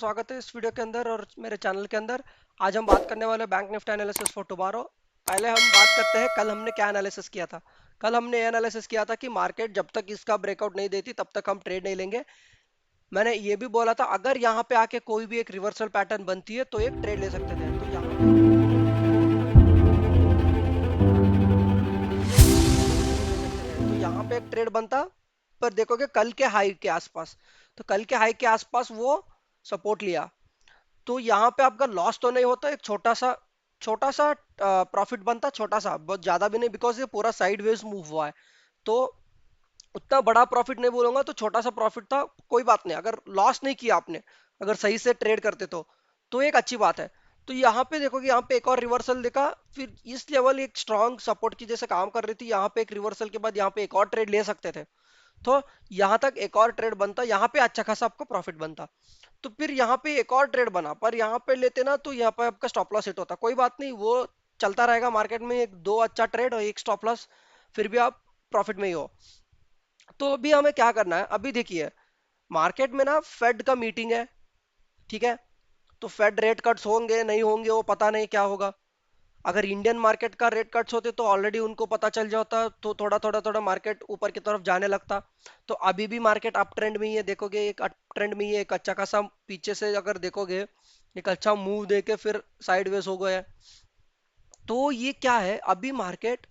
स्वागत है इस वीडियो के अंदर और मेरे चैनल के अंदर। आज हम बात करने वाले bank Nifty analysis for tomorrow. पहले हम बात करते हैं कल हमने क्या एनालिसिस किया था। कल हमने एनालिसिस किया था कि मार्केट जब तक इसका ब्रेकआउट नहीं देती तब तक हम ट्रेड नहीं लेंगे। मैंने ये भी बोला था अगर यहाँ पे आके कोई भी एक रिवर्सल पैटर्न बनती है तो एक ट्रेड ले सकते थे। तो यहाँ पे हम तो यहाँ पे एक ट्रेड बनता, पर देखोगे कल के हाई के आसपास। तो कल के हाई के आसपास वो सपोर्ट लिया, तो यहाँ पे आपका लॉस तो नहीं होता, एक छोटा सा प्रॉफिट बनता, छोटा सा, बहुत ज्यादा भी नहीं, बिकॉज ये पूरा साइडवेज मूव हुआ है। तो उतना बड़ा प्रॉफिट नहीं बोलूंगा, तो छोटा सा प्रॉफिट था, कोई बात नहीं। अगर लॉस नहीं किया आपने, अगर सही से ट्रेड करते तो एक अच्छी बात है। तो यहाँ पे देखोगे, यहाँ पे एक और रिवर्सल देखा, फिर इस लेवल एक स्ट्रॉन्ग सपोर्ट की जैसे काम कर रही थी। यहाँ पे एक रिवर्सल के बाद यहाँ पे एक और ट्रेड ले सकते थे। तो यहाँ तक एक और ट्रेड बनता, यहाँ पे अच्छा खासा आपको प्रॉफिट बनता। तो फिर यहाँ पे एक और ट्रेड बना, पर यहाँ पे लेते ना तो यहाँ पे आपका स्टॉप लॉस हिट होता। कोई बात नहीं, वो चलता रहेगा मार्केट में, एक दो अच्छा ट्रेड और एक स्टॉप लॉस, फिर भी आप प्रॉफिट में ही हो। तो अभी हमें क्या करना है, अभी देखिए मार्केट में ना फेड का मीटिंग है, ठीक है। तो फेड रेट कट्स होंगे नहीं होंगे वो पता नहीं क्या होगा। अगर इंडियन मार्केट का रेट कट्स होते तो ऑलरेडी उनको पता चल जाता, तो थोड़ा थोड़ा थोड़ा मार्केट ऊपर की तरफ जाने लगता। तो अभी भी मार्केट अप ट्रेंड में ही है, देखोगे एक अप ट्रेंड में ही है, एक अच्छा खासा पीछे से अगर देखोगे एक अच्छा मूव देके फिर साइडवेज हो गया है। तो ये क्या है, अभी मार्केट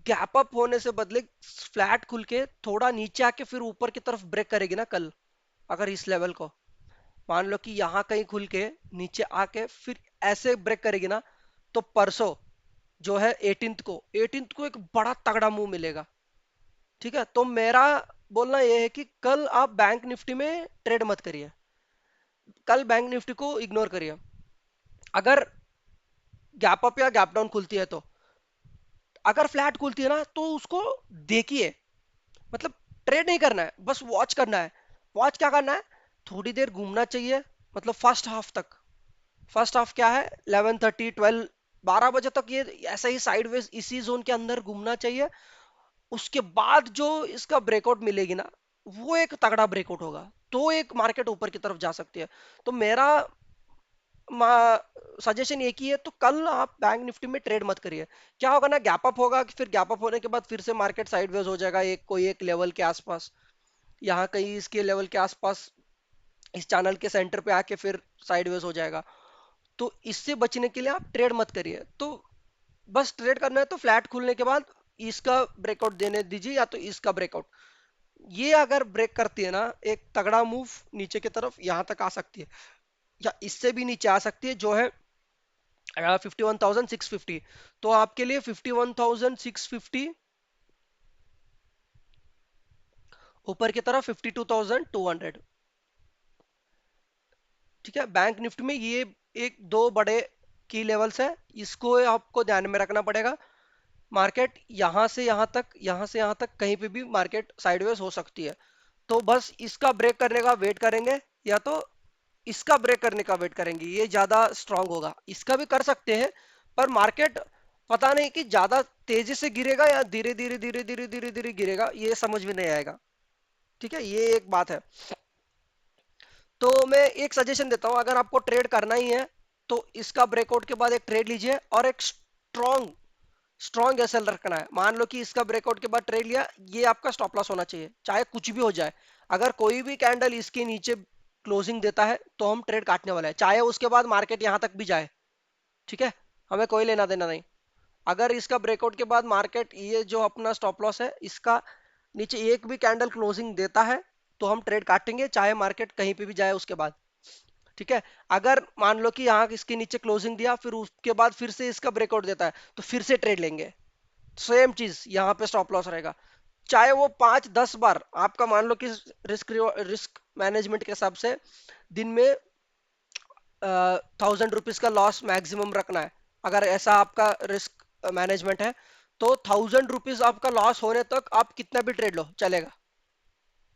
गैप अप होने से बदले फ्लैट खुल के थोड़ा नीचे आके फिर ऊपर की तरफ ब्रेक करेगी ना कल। अगर इस लेवल को मान लो कि यहाँ कहीं खुल के नीचे आके फिर ऐसे ब्रेक करेगी ना, तो परसों जो है 18th को एक बड़ा तगड़ा मूव मिलेगा। ठीक है, तो मेरा बोलना यह है कि कल आप बैंक निफ्टी में ट्रेड मत करिए, कल बैंक निफ्टी को इग्नोर करिए। अगर गैप अप या गैप डाउन खुलती है तो, अगर फ्लैट खुलती है ना तो उसको देखिए, मतलब ट्रेड नहीं करना है, बस वॉच करना है। वॉच क्या करना है, थोड़ी देर घूमना चाहिए, मतलब फर्स्ट हाफ तक। फर्स्ट हाफ क्या है, 11:30 12 12 बजे तक ये ऐसा ही साइडवेज इसी जोन के अंदर घूमना चाहिए। उसके बाद जो इसका ब्रेकआउट मिलेगी ना, वो एक तगड़ा ब्रेकआउट होगा, तो एक मार्केट ऊपर की तरफ जा सकती है। तो मेरा सजेशन एक ही है, तो कल आप बैंक निफ्टी में ट्रेड मत करिए। क्या होगा ना, गैप अप होगा, फिर गैप अप होने के बाद फिर से मार्केट साइडवेज हो जाएगा, एक कोई एक लेवल के आसपास, यहाँ कहीं इसके लेवल के आसपास, इस चैनल के सेंटर पे आके फिर साइडवेज हो जाएगा। तो इससे बचने के लिए आप ट्रेड मत करिए। तो बस ट्रेड करना है तो फ्लैट खुलने के बाद इसका ब्रेकआउट देने दीजिए, या तो इसका ब्रेकआउट, ये अगर ब्रेक करती है ना, एक तगड़ा मूव नीचे की तरफ यहाँ तक आ सकती है, या इससे भी नीचे आ सकती है, जो है 51,650। तो आपके लिए 51,650, ऊपर की तरफ 52,200। ठीक है, बैंक निफ्टी में ये एक दो बड़े की लेवल्स है, इसको आपको ध्यान में रखना पड़ेगा। मार्केट यहाँ से यहाँ तक, यहाँ से यहाँ तक कहीं पे भी मार्केट साइडवेज हो सकती है। तो बस इसका ब्रेक करने का वेट करेंगे, या तो इसका ब्रेक करने का वेट करेंगे, ये ज्यादा स्ट्रांग होगा। इसका भी कर सकते हैं, पर मार्केट पता नहीं कि ज्यादा तेजी से गिरेगा या धीरे धीरे धीरे धीरे धीरे धीरे गिरेगा, ये समझ में नहीं आएगा। ठीक है, ये एक बात है। तो मैं एक सजेशन देता हूं, अगर आपको ट्रेड करना ही है तो इसका ब्रेकआउट के बाद एक ट्रेड लीजिए, और एक स्ट्रॉन्ग स्ट्रॉन्ग एसएल रखना है। मान लो कि इसका ब्रेकआउट के बाद ट्रेड लिया, ये आपका स्टॉप लॉस होना चाहिए, चाहे कुछ भी हो जाए। अगर कोई भी कैंडल इसके नीचे क्लोजिंग देता है तो हम ट्रेड काटने वाला है, चाहे उसके बाद मार्केट यहां तक भी जाए। ठीक है, हमें कोई लेना देना नहीं। अगर इसका ब्रेकआउट के बाद मार्केट ये जो अपना स्टॉप लॉस है इसका नीचे एक भी कैंडल क्लोजिंग देता है, तो हम ट्रेड काटेंगे, चाहे मार्केट कहीं पे भी जाए उसके बाद। ठीक है, अगर मान लो कि यहाँ इसके नीचे क्लोजिंग दिया, फिर उसके बाद फिर से इसका ब्रेकआउट देता है, तो फिर से ट्रेड लेंगे। सेम चीज यहाँ पे स्टॉप लॉस रहेगा, चाहे वो 5-10 बार आपका, मान लो कि रिस्क रिस्क मैनेजमेंट के हिसाब से दिन में 1,000 रुपीज का लॉस मैक्सिमम रखना है। अगर ऐसा आपका रिस्क मैनेजमेंट है, तो 1,000 रुपीज आपका लॉस होने तक आप कितना भी ट्रेड लो चलेगा।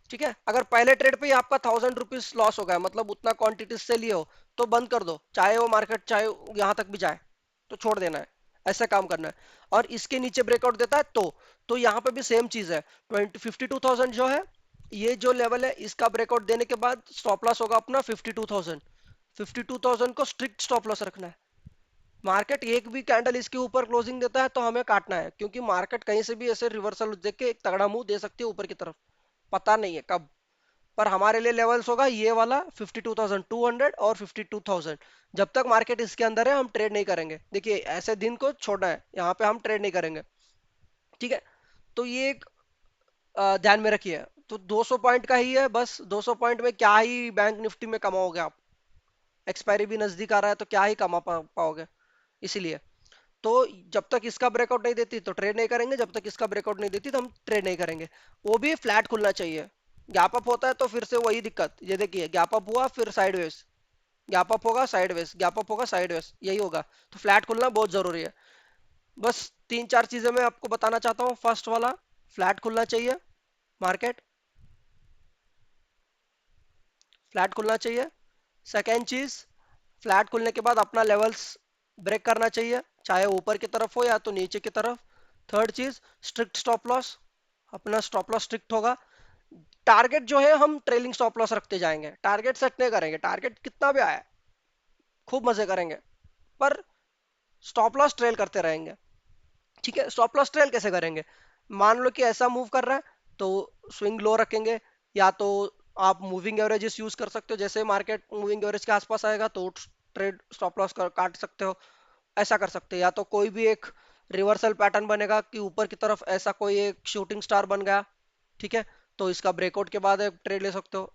ठीक है, अगर पहले ट्रेड पे ही आपका 1,000 रुपीज लॉस हो गया, मतलब उतना क्वांटिटी से लिए हो, तो बंद कर दो, चाहे वो मार्केट चाहे यहाँ तक भी जाए, तो छोड़ देना है। ऐसा काम करना है। और इसके नीचे ब्रेकआउट देता है तो यहाँ पे भी सेम चीज है, 52,000 जो है, ये जो लेवल है इसका ब्रेकआउट देने के बाद स्टॉप लॉस होगा अपना 52,000। 52,000 को स्ट्रिक्ट स्टॉप लॉस रखना है। मार्केट एक भी कैंडल इसके ऊपर क्लोजिंग देता है तो हमें काटना है, क्योंकि मार्केट कहीं से भी ऐसे रिवर्सल देख के एक तगड़ा मुंह दे सकती है ऊपर की तरफ, पता नहीं है कब। पर हमारे लिए लेवल्स होगा ये वाला 52,200 और 52,000। जब तक मार्केट इसके अंदर है हम ट्रेड नहीं करेंगे। देखिए ऐसे दिन को छोड़ना है, यहाँ पे हम ट्रेड नहीं करेंगे, ठीक है। तो ये एक ध्यान में रखिए। तो 200 पॉइंट का ही है बस, 200 पॉइंट में क्या ही बैंक निफ्टी में कमाओगे आप, एक्सपायरी भी नजदीक आ रहा है तो क्या ही कमा पाओगे। इसीलिए तो जब तक इसका ब्रेकआउट नहीं देती तो ट्रेड नहीं करेंगे, जब तक इसका ब्रेकआउट नहीं देती तो हम ट्रेड नहीं करेंगे। वो भी फ्लैट खुलना चाहिए। गैप अप होता है तो फिर से वही दिक्कत, ये देखिए गैप अप हुआ फिर साइडवेज, गैप अप होगा साइडवेज, गैप अप होगा साइडवेज, यही होगा। तो फ्लैट खुलना बहुत जरूरी है। बस तीन चार चीजें मैं आपको बताना चाहता हूँ। फर्स्ट वाला, फ्लैट खुलना चाहिए मार्केट, फ्लैट खुलना चाहिए। सेकेंड चीज, फ्लैट खुलने के बाद अपना लेवल्स ब्रेक करना चाहिए, चाहे ऊपर की तरफ हो या तो नीचे की तरफ। थर्ड चीज, स्ट्रिक्ट स्टॉप लॉस, अपना स्टॉप लॉस स्ट्रिक्ट होगा। टारगेट जो है हम ट्रेलिंग स्टॉप लॉस रखते जाएंगे, टारगेट सेट नहीं करेंगे। टारगेट कितना भी आया खूब मजे करेंगे, पर स्टॉप लॉस ट्रेल करते रहेंगे, ठीक है। स्टॉप लॉस ट्रेल कैसे करेंगे? मान लो कि ऐसा मूव कर रहा है तो स्विंग लो रखेंगे, या तो आप मूविंग एवरेजेस यूज कर सकते हो। जैसे मार्केट मूविंग एवरेज के आसपास आएगा तो ट्रेड स्टॉप लॉस काट सकते हो, ऐसा कर सकते हैं। या तो कोई भी एक रिवर्सल पैटर्न बनेगा कि ऊपर की तरफ ऐसा कोई एक शूटिंग स्टार बन गया, ठीक है, तो इसका ब्रेकआउट के बाद एक ट्रेड ले सकते हो।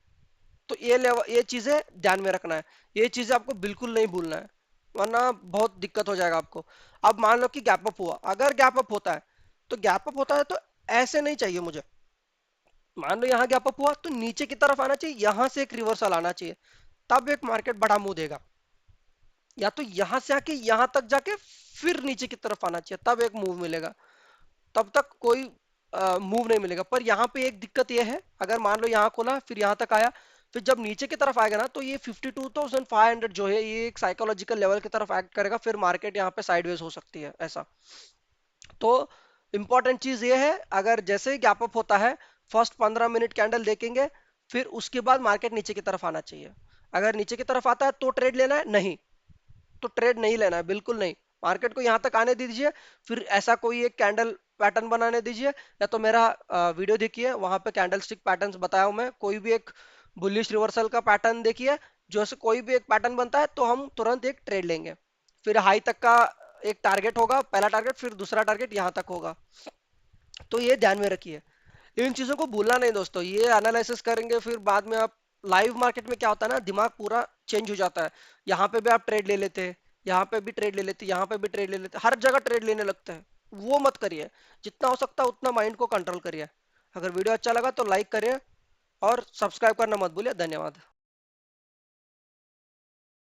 तो ये लेवल, ये चीजें ध्यान में रखना है, ये चीजें आपको बिल्कुल नहीं भूलना है, वरना बहुत दिक्कत हो जाएगा आपको। अब मान लो कि गैप अप हुआ, अगर गैप अप होता है तो गैप अप होता है तो ऐसे नहीं चाहिए मुझे। मान लो यहाँ गैप अप हुआ तो नीचे की तरफ आना चाहिए, यहां से एक रिवर्सल आना चाहिए, तब एक मार्केट बड़ा मुंह देगा। या तो यहां से आके यहां तक जाके फिर नीचे की तरफ आना चाहिए, तब एक मूव मिलेगा। तब तक कोई मूव नहीं मिलेगा। पर यहाँ पे एक दिक्कत ये है, अगर मान लो यहाँ खोला फिर यहाँ तक आया, फिर जब नीचे की तरफ आएगा ना तो ये 52,500 जो है ये एक साइकोलॉजिकल लेवल की तरफ एक्ट करेगा, फिर मार्केट यहाँ पे साइडवेज हो सकती है ऐसा। तो इंपॉर्टेंट चीज ये है, अगर जैसे ही गैप अप होता है फर्स्ट 15 मिनट कैंडल देखेंगे, फिर उसके बाद मार्केट नीचे की तरफ आना चाहिए। अगर नीचे की तरफ आता है तो ट्रेड लेना है, नहीं तो ट्रेड नहीं लेना है, बिल्कुल नहीं। मार्केट को यहां तक आने दीजिए, फिर ऐसा कोई एक कैंडल पैटर्न बनाने दीजिए, या तो मेरा वीडियो देखिए, वहां पे कैंडल स्टिक पैटर्न्स बताया हूं मैं। कोई भी एक बुलिश रिवर्सल का पैटर्न देखिए, जो से कोई भी एक पैटर्न बनता है तो हम तुरंत एक ट्रेड लेंगे। फिर हाई तक का एक टारगेट होगा, पहला टारगेट, फिर दूसरा टारगेट यहां तक होगा। तो ये ध्यान में रखिए, इन चीजों को भूलना नहीं दोस्तों। ये एनालिसिस करेंगे फिर बाद में आप, लाइव मार्केट में क्या होता है ना, दिमाग पूरा चेंज हो जाता है। यहाँ पे भी आप ट्रेड ले लेते हैं, यहाँ पे भी ट्रेड ले लेते हैं, यहाँ पे भी ट्रेड ले लेते हैं, हर जगह ट्रेड लेने लगते हैं। वो मत करिए, जितना हो सकता है उतना माइंड को कंट्रोल करिए। अगर वीडियो अच्छा लगा तो लाइक करिए और सब्सक्राइब करना मत भूलिए। धन्यवाद।